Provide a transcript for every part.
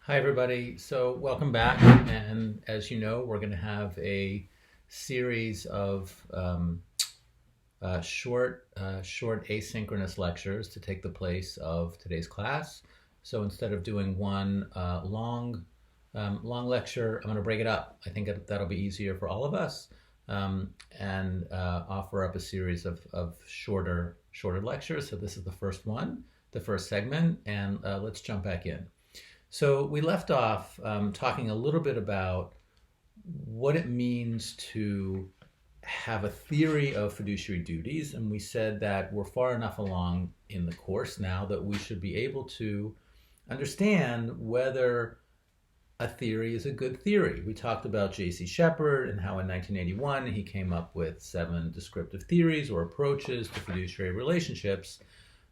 Hi, everybody. So, welcome back. And as you know, we're going to have a series of short asynchronous lectures to take the place of today's class. So, instead of doing one long lecture, I'm going to break it up. I think that'll be easier for all of us, and offer up a series of shorter lectures. So, this is the first one, the first segment, and let's jump back in. So we left off talking a little bit about what it means to have a theory of fiduciary duties, and we said that we're far enough along in the course now that we should be able to understand whether a theory is a good theory. We talked about J.C. Shepard and how in 1981 he came up with 7 descriptive theories or approaches to fiduciary relationships.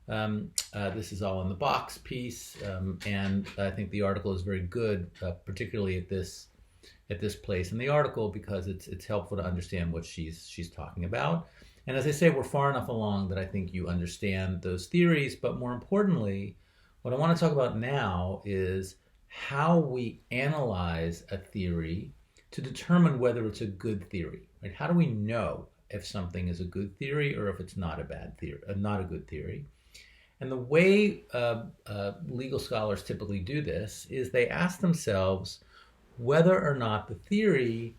This is all in the box piece, and I think the article is very good, particularly at this place in the article, because it's helpful to understand what she's talking about. And as I say, we're far enough along that I think you understand those theories. But more importantly, what I want to talk about now is how we analyze a theory to determine whether it's a good theory. Right? How do we know if something is a good theory or if it's not a bad theory, not a good theory? And the way legal scholars typically do this is they ask themselves whether or not the theory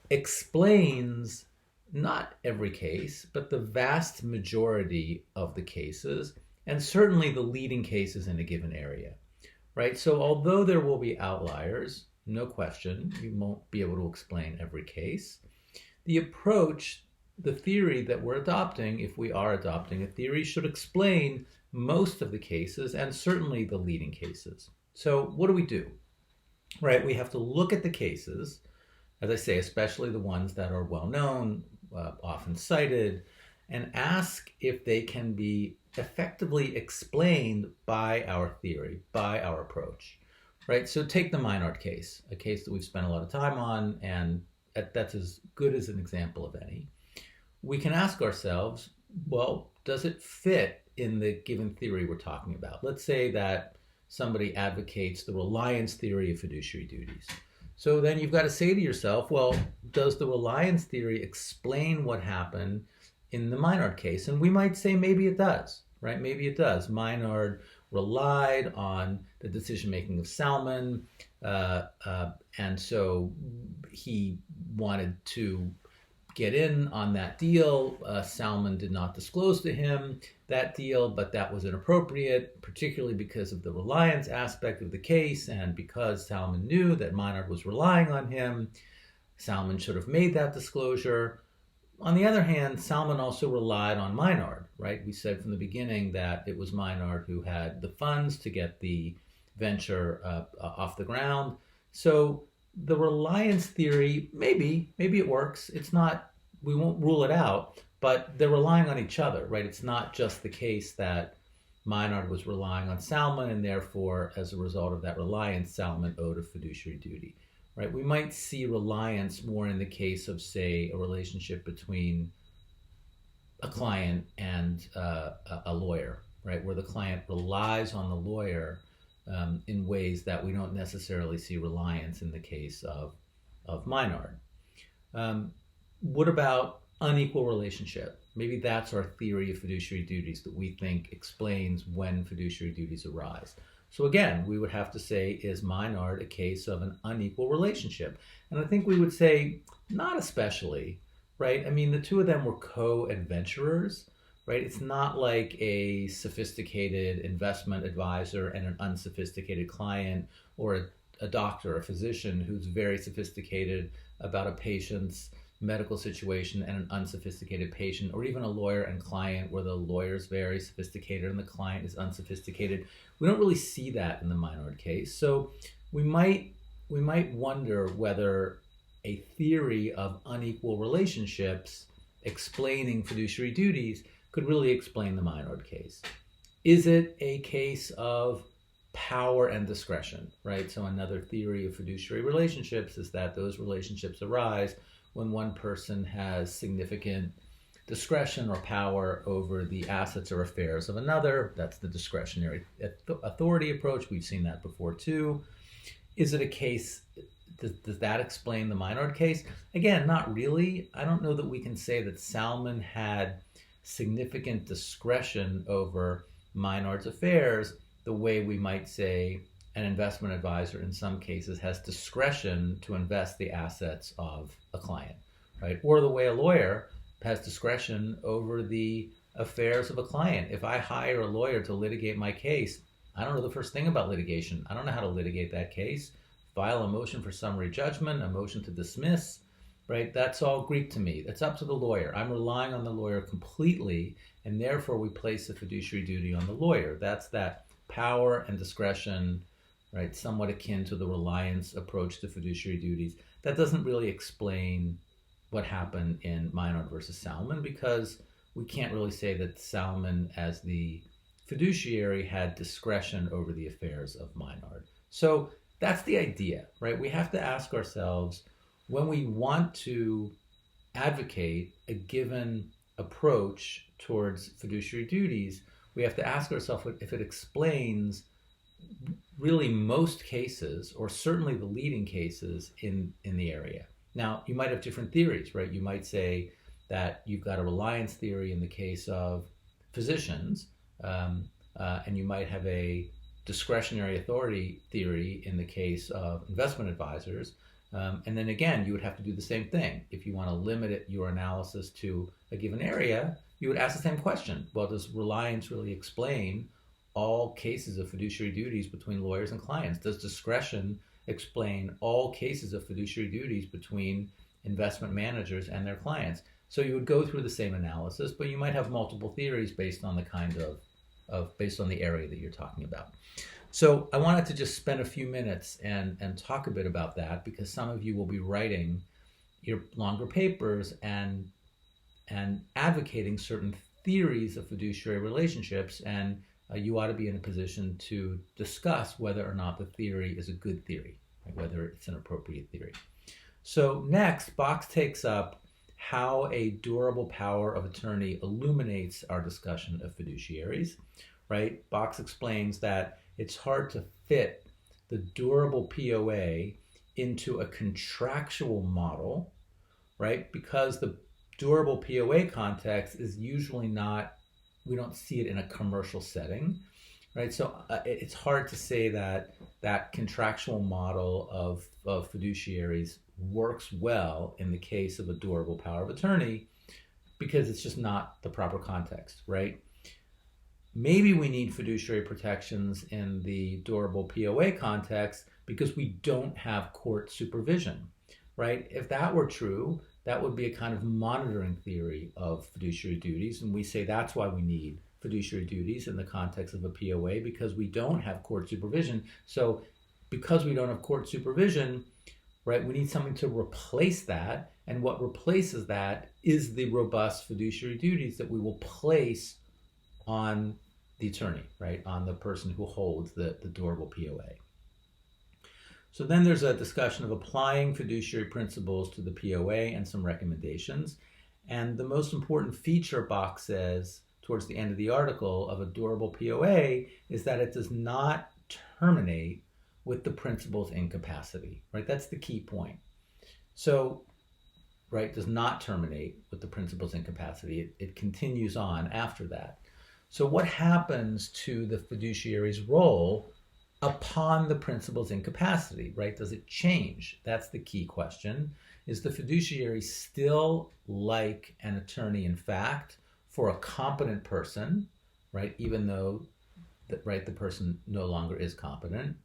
explains not every case, but the vast majority of the cases, and certainly the leading cases in a given area, right? So although there will be outliers, no question, you won't be able to explain every case. The theory that we're adopting, if we are adopting a theory, should explain most of the cases and certainly the leading cases. So what do? Right, we have to look at the cases, as I say, especially the ones that are well known, often cited, and ask if they can be effectively explained by our theory, by our approach. Right, so take the Meinard case, a case that we've spent a lot of time on, and that's as good as an example of any. We can ask ourselves, well, does it fit in the given theory we're talking about? Let's say that somebody advocates the reliance theory of fiduciary duties. So then you've got to say to yourself, well, does the reliance theory explain what happened in the Meinard case? And we might say maybe it does, right? Maybe it does. Meinard relied on the decision-making of Salmon, and so he wanted to get in on that deal. Salmon did not disclose to him that deal, but that was inappropriate, particularly because of the reliance aspect of the case, and because Salmon knew that Meinard was relying on him. Salmon should have made that disclosure. On the other hand, Salmon also relied on Meinard, right? We said from the beginning that it was Meinard who had the funds to get the venture off the ground. So the reliance theory, maybe it works. It's not, we won't rule it out, but they're relying on each other, right? It's not just the case that Meinard was relying on Salmon, and therefore, as a result of that reliance, Salmon owed a fiduciary duty, right? We might see reliance more in the case of, say, a relationship between a client and a lawyer, right? Where the client relies on the lawyer in ways that we don't necessarily see reliance in the case of Meinard. What about unequal relationship? Maybe that's our theory of fiduciary duties that we think explains when fiduciary duties arise. So again, we would have to say, is Meinard a case of an unequal relationship? And I think we would say, not especially, right? I mean, the two of them were co-adventurers, right? It's not like a sophisticated investment advisor and an unsophisticated client, or a doctor, a physician who's very sophisticated about a patient's medical situation and an unsophisticated patient, or even a lawyer and client where the lawyer's very sophisticated and the client is unsophisticated. We don't really see that in the Meinard case. So we might wonder whether a theory of unequal relationships explaining fiduciary duties could really explain the Meinard case. Is it a case of power and discretion, right? So another theory of fiduciary relationships is that those relationships arise when one person has significant discretion or power over the assets or affairs of another. That's the discretionary authority approach. We've seen that before too. Is it a case, does that explain the Meinard case? Again, not really. I don't know that we can say that Salmon had significant discretion over Meinard's affairs the way we might say an investment advisor in some cases has discretion to invest the assets of a client, right? Or the way a lawyer has discretion over the affairs of a client. If I hire a lawyer to litigate my case, I don't know the first thing about litigation. I don't know how to litigate that case. File a motion for summary judgment, a motion to dismiss, right? That's all Greek to me. It's up to the lawyer. I'm relying on the lawyer completely, and therefore we place a fiduciary duty on the lawyer. That's that power and discretion, right? Somewhat akin to the reliance approach to fiduciary duties. That doesn't really explain what happened in Meinard versus Salmon, because we can't really say that Salmon, as the fiduciary, had discretion over the affairs of Meinard. So that's the idea, right? We have to ask ourselves, when we want to advocate a given approach towards fiduciary duties, we have to ask ourselves if it explains really most cases, or certainly the leading cases in the area. Now, you might have different theories, right? You might say that you've got a reliance theory in the case of physicians, and you might have a discretionary authority theory in the case of investment advisors. And then again, you would have to do the same thing. If you want to limit your analysis to a given area, you would ask the same question. Well, does reliance really explain all cases of fiduciary duties between lawyers and clients? Does discretion explain all cases of fiduciary duties between investment managers and their clients? So you would go through the same analysis, but you might have multiple theories based on the kind of based on the area that you're talking about. So I wanted to just spend a few minutes and talk a bit about that, because some of you will be writing your longer papers and advocating certain theories of fiduciary relationships, and you ought to be in a position to discuss whether or not the theory is a good theory, right? Whether it's an appropriate theory. So next, Box takes up how a durable power of attorney illuminates our discussion of fiduciaries, right? Box explains that it's hard to fit the durable POA into a contractual model, right? Because the durable POA context is usually not, we don't see it in a commercial setting, right? So it's hard to say that that contractual model of fiduciaries works well in the case of a durable power of attorney, because it's just not the proper context, right? Maybe we need fiduciary protections in the durable POA context because we don't have court supervision, right? If that were true, that would be a kind of monitoring theory of fiduciary duties. And we say that's why we need fiduciary duties in the context of a POA, because we don't have court supervision. So because we don't have court supervision, right, we need something to replace that. And what replaces that is the robust fiduciary duties that we will place on the attorney, right, on the person who holds the durable POA. So then there's a discussion of applying fiduciary principles to the POA and some recommendations. And the most important feature, Box says, towards the end of the article, of a durable POA is that it does not terminate with the principal's incapacity, right? That's the key point. So, right, does not terminate with the principal's incapacity. It continues on after that. So what happens to the fiduciary's role upon the principal's incapacity, right? Does it change? That's the key question. Is the fiduciary still like an attorney in fact for a competent person, right? Even though the person no longer is competent?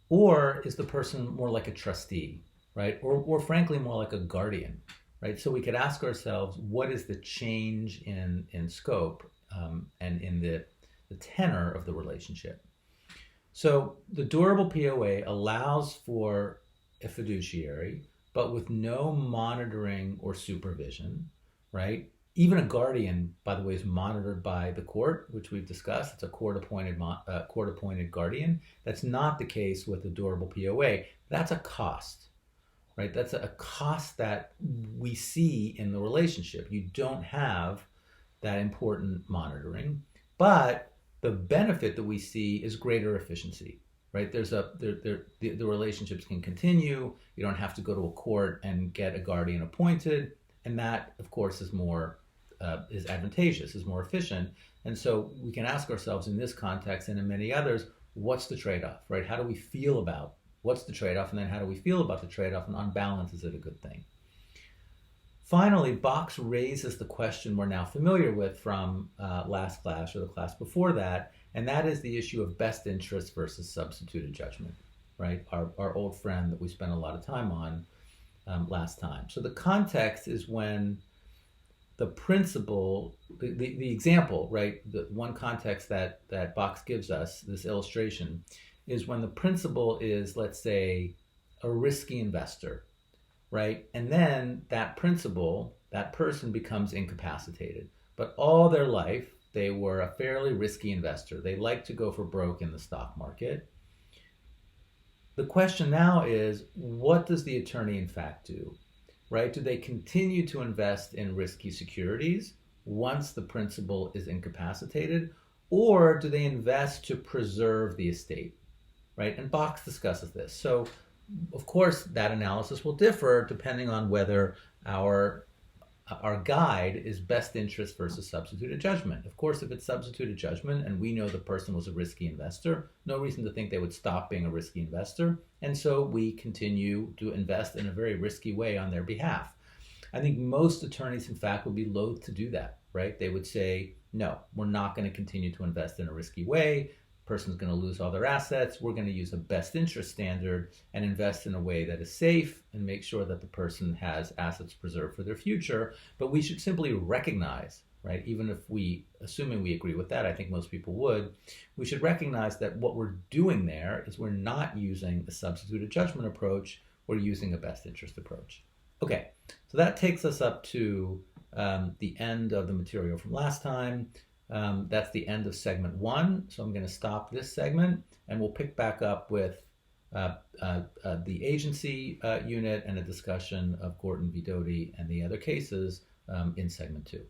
Or is the person more like a trustee, right? Or frankly, more like a guardian, right? So we could ask ourselves, what is the change in scope and in the tenor of the relationship? So the durable POA allows for a fiduciary, but with no monitoring or supervision, right? Even a guardian, by the way, is monitored by the court, which we've discussed. It's a court-appointed guardian. That's not the case with the durable POA. That's a cost, right? That's a cost that we see in the relationship. You don't have that important monitoring, but the benefit that we see is greater efficiency, right? The relationships can continue. You don't have to go to a court and get a guardian appointed, and that, of course, is advantageous, is more efficient. And so we can ask ourselves in this context and in many others, what's the trade-off, right? How do we feel about what's the trade-off, and then how do we feel about the trade-off, and on balance, is it a good thing? Finally, Box raises the question we're now familiar with from last class or the class before that, and that is the issue of best interest versus substituted judgment, right? Our old friend that we spent a lot of time on last time. So the context is when the principle, the example, right? The one context that Box gives us, this illustration, is when the principal is, let's say, a risky investor, right? And then that principal, that person becomes incapacitated. But all their life, they were a fairly risky investor. They like to go for broke in the stock market. The question now is, what does the attorney in fact do, right? Do they continue to invest in risky securities once the principal is incapacitated, or do they invest to preserve the estate, right? And Box discusses this. So, of course, that analysis will differ depending on whether our guide is best interest versus substituted judgment. Of course, if it's substituted judgment and we know the person was a risky investor, no reason to think they would stop being a risky investor. And so we continue to invest in a very risky way on their behalf. I think most attorneys, in fact, would be loath to do that, right? They would say, no, we're not going to continue to invest in a risky way. Person's going to lose all their assets. We're going to use a best interest standard and invest in a way that is safe and make sure that the person has assets preserved for their future. But we should simply recognize, right, even if assuming we agree with that, I think most people would, we should recognize that what we're doing there is we're not using a substituted judgment approach, we're using a best interest approach. Okay, so that takes us up to the end of the material from last time. That's the end of segment 1. So I'm going to stop this segment and we'll pick back up with the agency unit and a discussion of Gorton v. Doty and the other cases in segment 2.